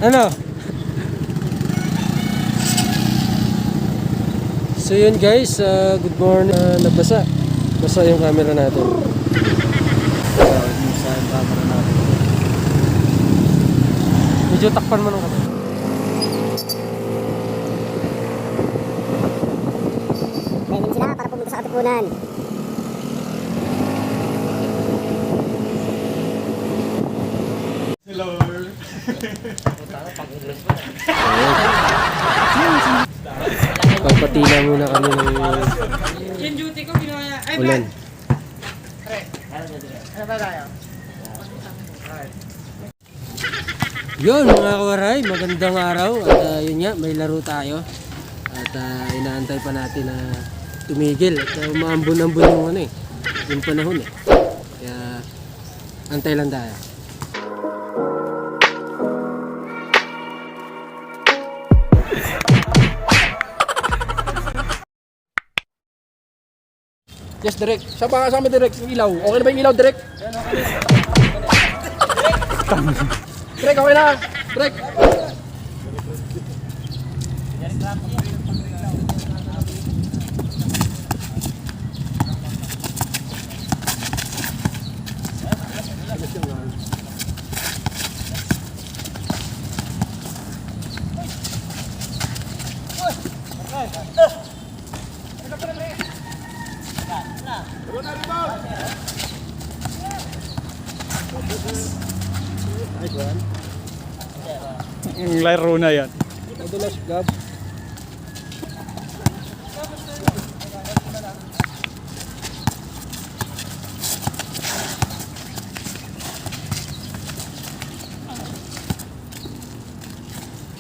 Ano? So yun guys, good morning. Nabasa. Basa yung camera natin. Basa yung camera natin. Medyo takpan mo ng kamera. Training sila para pumunta sa katipunan. Hello. Pagpatila muna kami ng Yung duty ko ginawa niya. Ay, ulan. ano ba tayo? Yun mga kawaray, magandang araw. At yun nga, may laro tayo. At inaantay pa natin na tumigil. At umaambon-ambon yung ano eh. Yung panahon eh. Kaya antay lang tayo. Yes, direct. Siya pa kasama direct yung ilaw. Okay na ba yung ilaw, direct? Direct, okay na. Direct. Yung laro na yan. Madulas, Gab.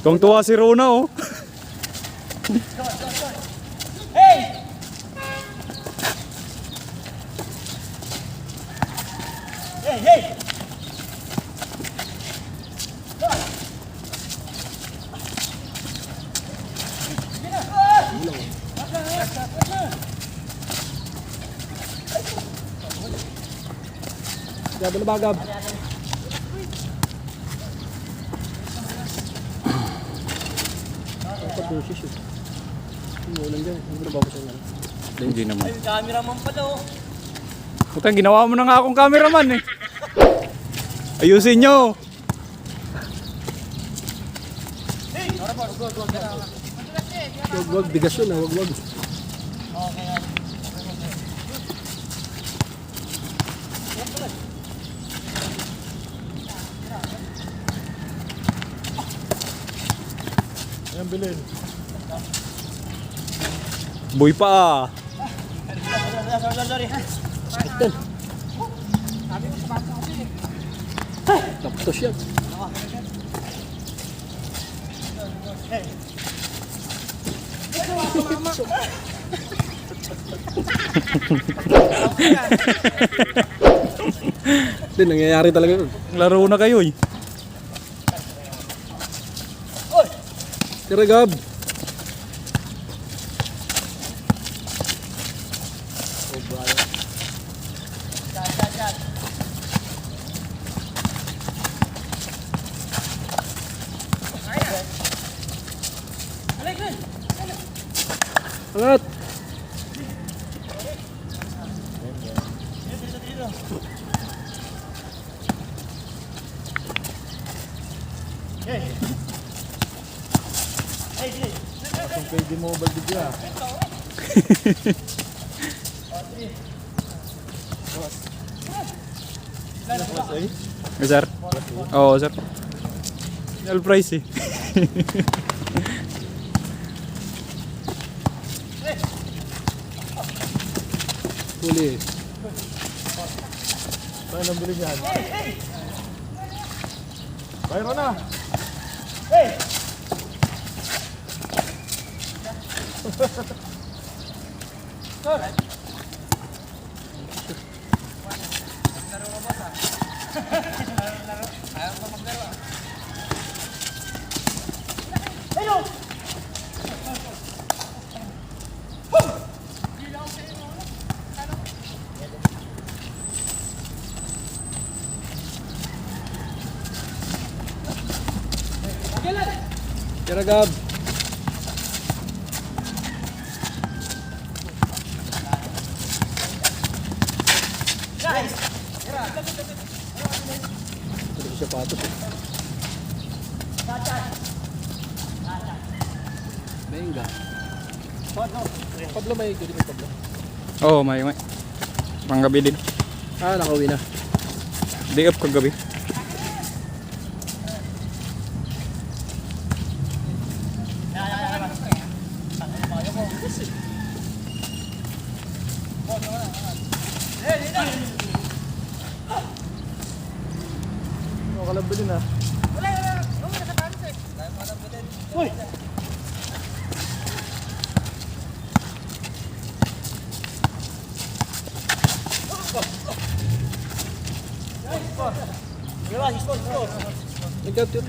Kung tuwa si Rona, oh. Gab, ano ba, Gab? Dapat dosis eh. Umulan dyan. Hindi ko na babasa nga. Hindi naman. Ay, cameraman pala oh. Putang, ginawa mo na nga akong cameraman eh. Ayusin nyo. Wag, bigas yun ah. Wag. Ayan, bilhin. Boy pa ah. Sorry. Ito. Tapos yan. Hindi, nangyayari talaga yun. Laro na kayo eh. Tira, Gab. Angat. Ang pwede mo ba bigla? Sir? Oo, sir. All price eh. Huli. Saan ang bili niyan? Bayro na! Tira Gab. Ito siya patos eh. Benga. Pablo may galing may Pablo. Oo, may. Panggabi din. Ah, nakauwi na. Day up kagabi. Kalab din ah. Uy! Nag-capture.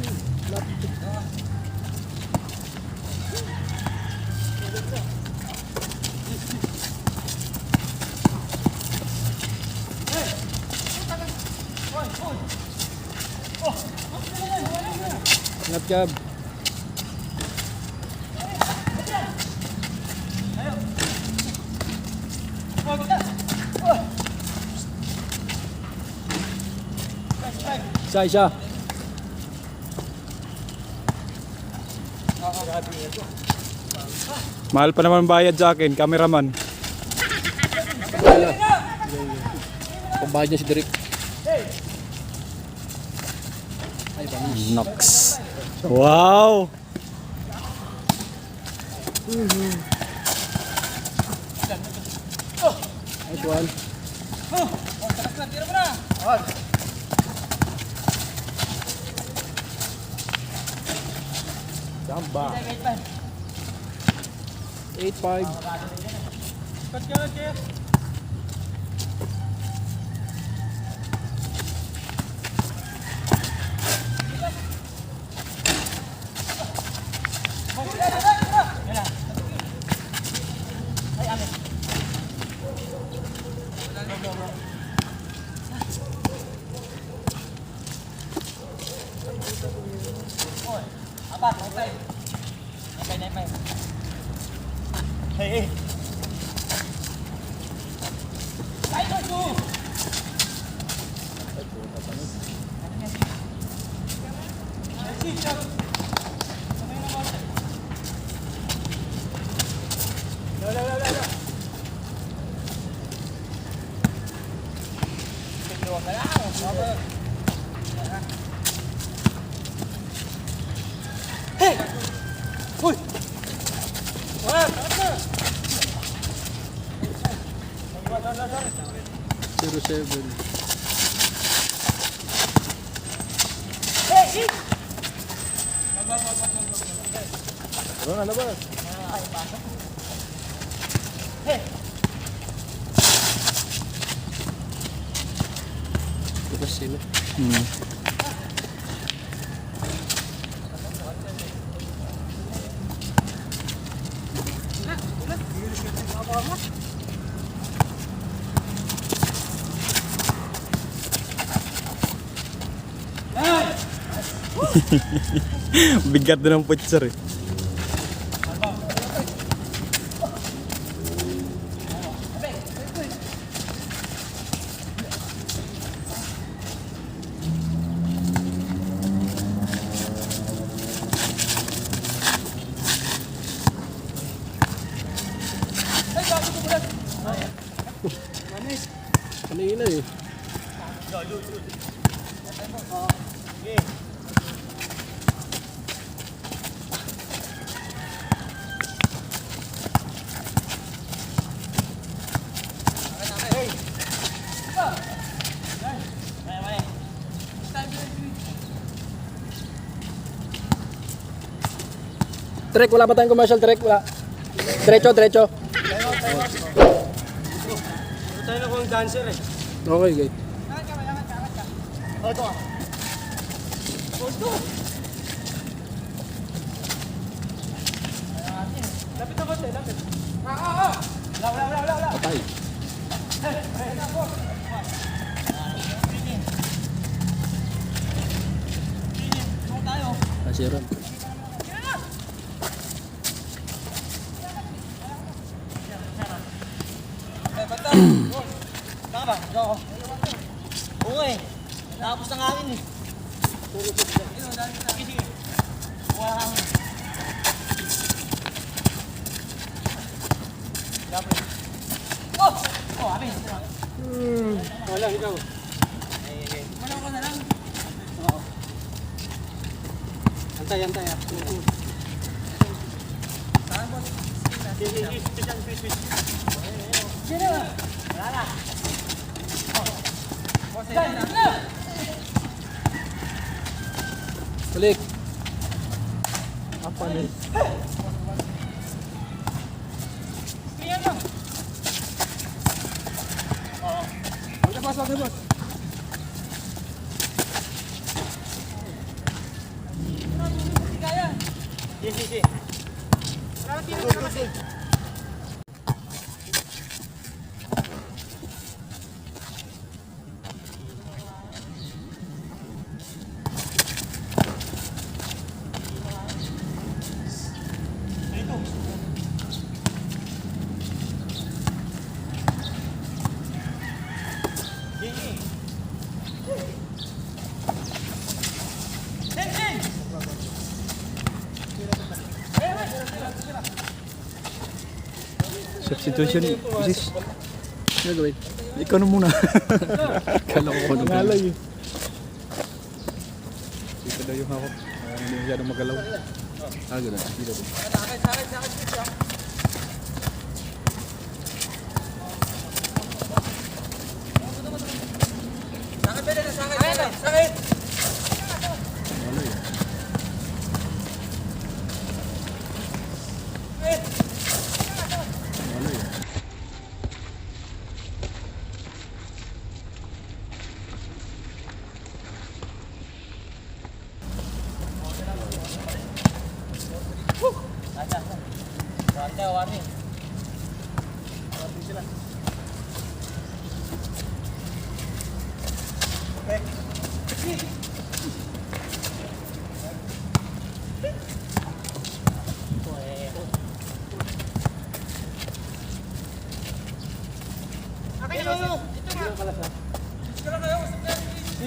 Ingat Gab. Isa. Mahal pa naman bayad sa akin, cameraman. Pambayad niya si Derek. Nox. Wow! Nice one. Jamba. 8-5. Zero 7. Ano ba? Ito sila. Bigat na ng putser eh. Kanina eh. Trek, wala ba tayong commercial trek? Wala. Diretso. Tayo na kung dancer eh. Okay, okay. Patay. Asiran. ka ba? Go. Oo eh. Tapos ng akin eh. Sige, sige. Kuha ka mo. Oh! Oh, amin. Wala, ikaw. Manaw ka na lang. Antay, antay. Wala na. Balik. Apa nih? Kaya mo. Wag na, boss. Yes, yes, yes. Substitution, sis. Ano gawin? Ikaw na muna. Kala ko ano gawin. Ngalay. Ito daw yung hawak. Hindi masyadong magalaw. Ah, gano'n. Dito.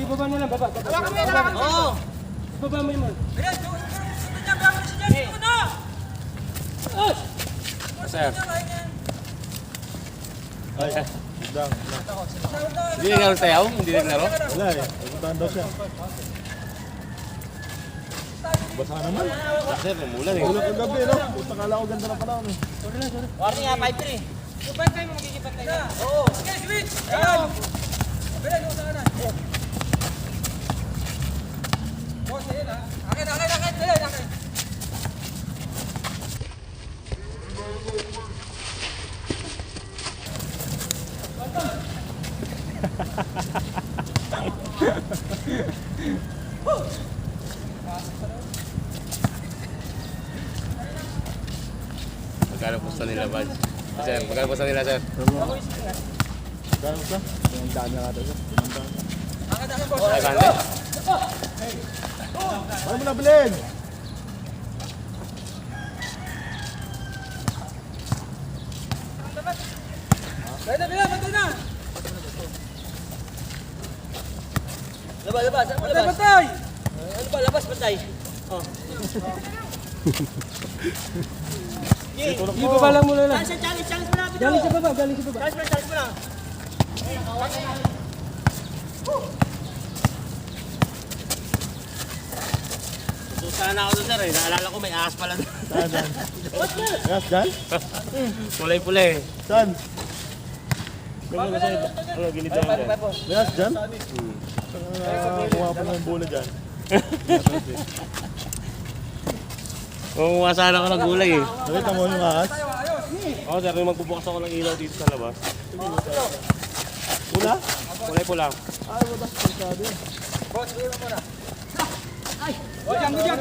Baba mo lang, baba. Oo. Baba mo yun. Sir. Ay, dang. Hindi naglaro tayo? Hindi naglaro? Wala eh. Puntahan daw siya. Basa naman. Sir, umulan eh. Ulan kagabi, no? Punta kala ko ganda na panahon eh. Warning nga, 5-3. Yung 5-3 mo magiging tayo. Oo. Okay, switch! Ayun! Bilan, yung saan na. Boss, ayun ha. Akin. Bilan, akin. Magkano pusta nila, Bad? Sir, magkano pusta nila, sir? Gano'n siya? Yung daan na natin siya. Akin, boss. Ay, kante. Ano mo nabilin? Bilan, batay na. Labas. Batay! Ano ba, labas, batay? Oh. Baba lang muna lang. Challenge mo na. Galing sa baba. Challenge mo na. Sususahan na ako doon, sir. Naalala ko may ahas pala doon. Saan? Yes, dyan? Kulay-pula eh. Saan? Gilid lang. Yes, dyan? Kuha pa ng bola dyan. Kumuha sana ako ng gulay eh. Nakita mo yung ahas? Oo, sir, magbubukas ako ng ilaw dito sa labas. Pula? Kulay-pula. Ay, wala. Sabi.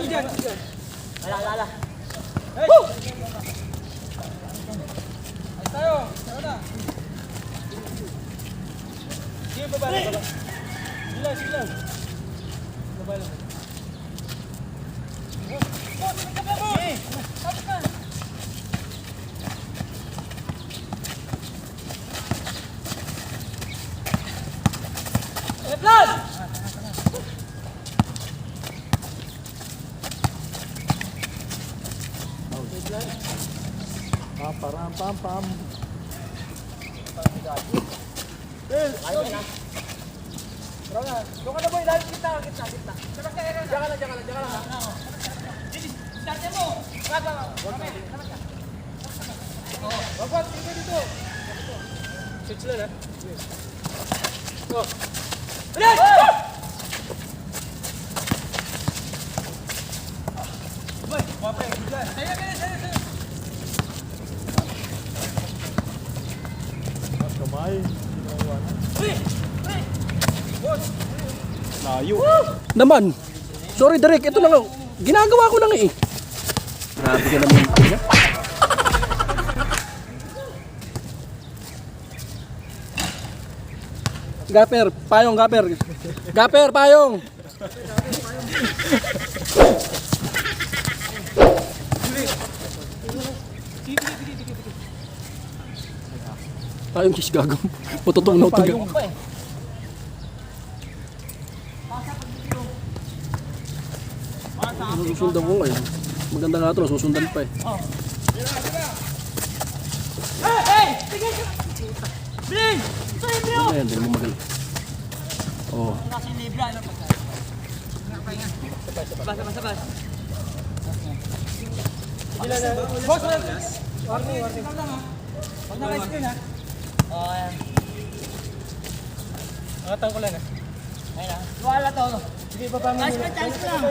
Diyan. Ala. Sige, baba lang. Silang. Baba lang. Param pam pam. Doon ka na boy, lahat kita. Sabak ka, Aaron. Diyan ka lang. Start mo. Wag, sige dito. Switch lang ha. Bilis! Boy, wapay. Saya. Kamay. Layo. Naman. Sorry, Derek. Ito na lang. Ginagawa ko na nga eh. Grabe ka naman. Gaper, payong, gaper. Gaper, payong. Payong kis gagawin. Matutong na ito. Susundan ko ngayon. Maganda nga ito, nasusundan pa eh. Hey! Bilis! Ito yung Brio! Ayan, hindi mo magaling. Oo. Kasi libre, ano pa? Sabas. Boss, warning. Huwag na kayo screen ha. Oo, ayan. Nakatang ko lang ha. Ayun ha. Wala to. Sige, baba mo. Chance ko lang.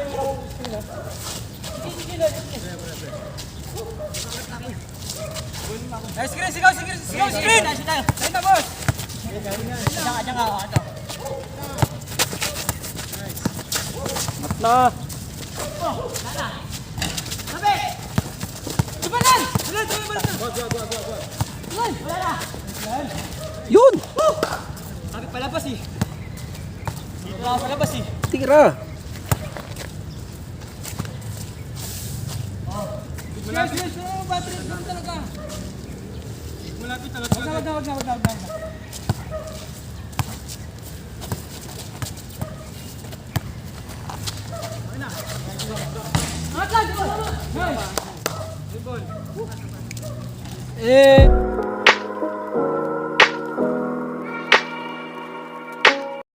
Ay, screen, sigaw, screen! Ayun na, boss! Diyan ka, ito. Na! Sabi! Ibanan! Wala na! Yun! Sabi palabas eh. Wala palabas eh. Tira! Yes, battery doon talaga. Malapit talaga. Wag na. Eh!